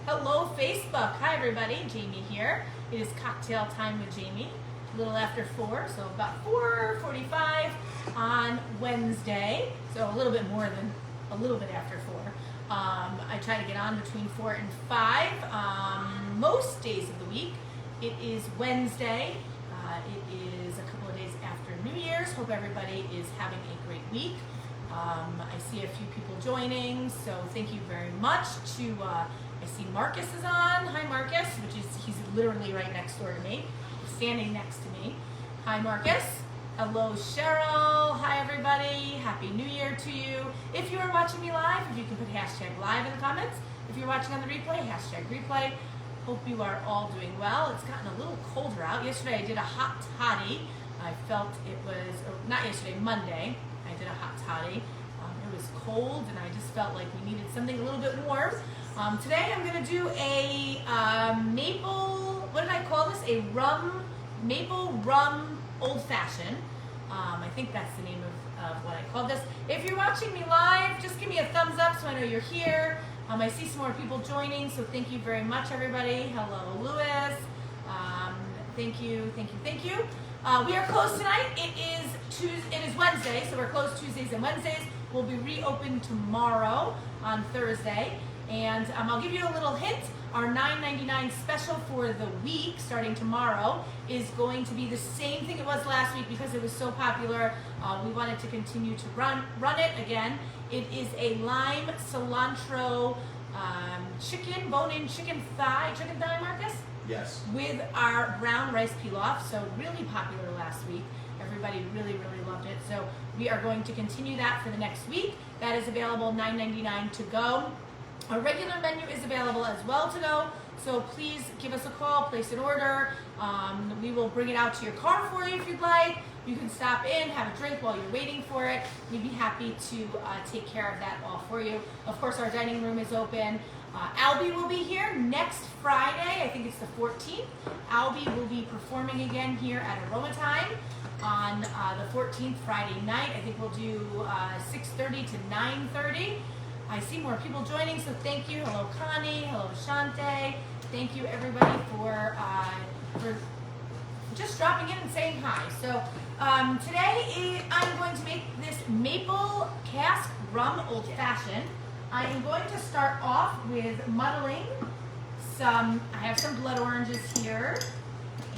Hello Facebook. Hi everybody, Jamie here. It is cocktail time with Jamie. A little after 4, so about 4:45 on Wednesday. So a little bit more than a little bit after 4. I try to get on between 4 and 5 most days of the week. It is Wednesday. It is a couple of days after New Year's. Hope everybody is having a great week. I see a few people joining, so thank you very much. I see Marcus is on. Hi Marcus, he's literally right next door to me, standing next to me. Hi Marcus. Hello Cheryl. Hi everybody. Happy New Year to you. If you are watching me live, if you can put hashtag live in the comments. If you're watching on the replay, hashtag replay. Hope you are all doing well. It's gotten a little colder out. Yesterday I did a hot toddy. I felt it was, not yesterday, Monday. I did a hot toddy. It was cold and I just felt like we needed something a little bit warm. Today I'm going to do a maple, what did I call this? A maple rum old fashioned. I think that's the name of what I called this. If you're watching me live, just give me a thumbs up so I know you're here. I see some more people joining, so thank you very much everybody. Hello Louis. Thank you. We are closed tonight. It is Wednesday, so we're closed Tuesdays and Wednesdays. We'll be reopened tomorrow on Thursday. And I'll give you a little hint. Our $9.99 special for the week, starting tomorrow, is going to be the same thing it was last week because it was so popular. We wanted to continue to run it again. It is a lime cilantro chicken, bone-in chicken thigh, Marcus? Yes. With our brown rice pilaf, so really popular last week. Everybody really loved it. So we are going to continue that for the next week. That is available $9.99 to go. Our regular menu is available as well to go. So please give us a call, place an order. We will bring it out to your car for you if you'd like. You can stop in, have a drink while you're waiting for it. We'd be happy to take care of that all for you. Of course, our dining room is open. Albie will be here next Friday. I think it's the 14th. Albie will be performing again here at Aroma Time on the 14th, Friday night. I think we'll do 6:30 to 9:30. I see more people joining, so thank you. Hello Connie, hello Shante. Thank you everybody for just dropping in and saying hi. So today I'm going to make this maple cask rum old fashioned. I am going to start off with muddling I have some blood oranges here,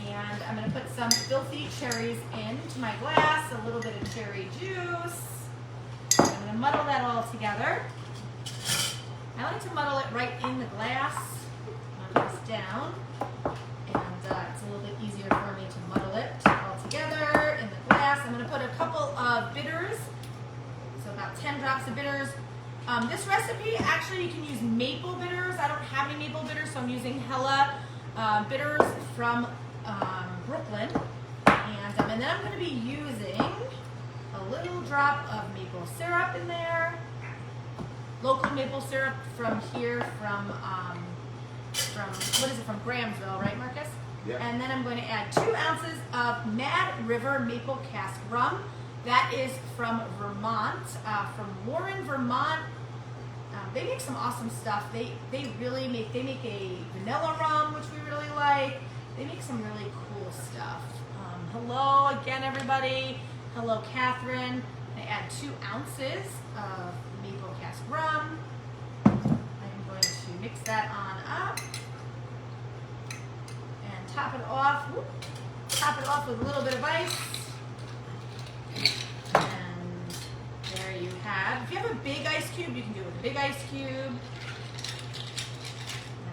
and I'm going to put some filthy cherries into my glass, a little bit of cherry juice. I'm going to muddle that all together. I like to muddle it right in the glass, not this down, and it's a little bit easier for me to muddle it all together in the glass. I'm going to put a couple of bitters, so about 10 drops of bitters. This recipe, actually you can use maple bitters. I don't have any maple bitters, so I'm using Hella bitters from Brooklyn. And then I'm going to be using a little drop of maple syrup in there. Local maple syrup from here, from what is it, from Grahamsville, right Marcus? Yeah. And then I'm going to add 2 ounces of Mad River Maple Cask Rum. That is from Vermont, from Warren, Vermont. They make some awesome stuff. They make a vanilla rum, which we really like. They make some really cool stuff. Hello again, everybody. Hello, Catherine. I add 2 ounces of maple cask rum. I'm going to mix that on up and top it off with a little bit of ice. And there you have. If you have a big ice cube, you can do it with a big ice cube. And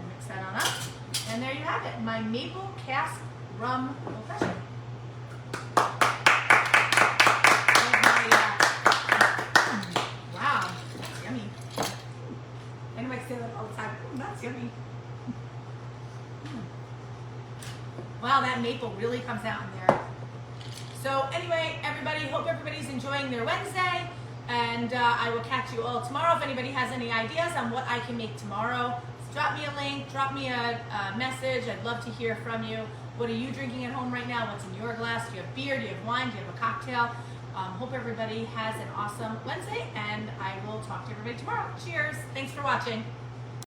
mix that on up. And there you have it, my maple cask rum old fashioned. Wow, that's yummy. Anybody say that all the time? That's yummy. Wow, that maple really comes out in there. So anyway, everybody, hope everybody's enjoying their Wednesday, and I will catch you all tomorrow. If anybody has any ideas on what I can make tomorrow, drop me a link, drop me a message. I'd love to hear from you. What are you drinking at home right now? What's in your glass? Do you have beer? Do you have wine? Do you have a cocktail? Hope everybody has an awesome Wednesday, and I will talk to everybody tomorrow. Cheers. Thanks for watching.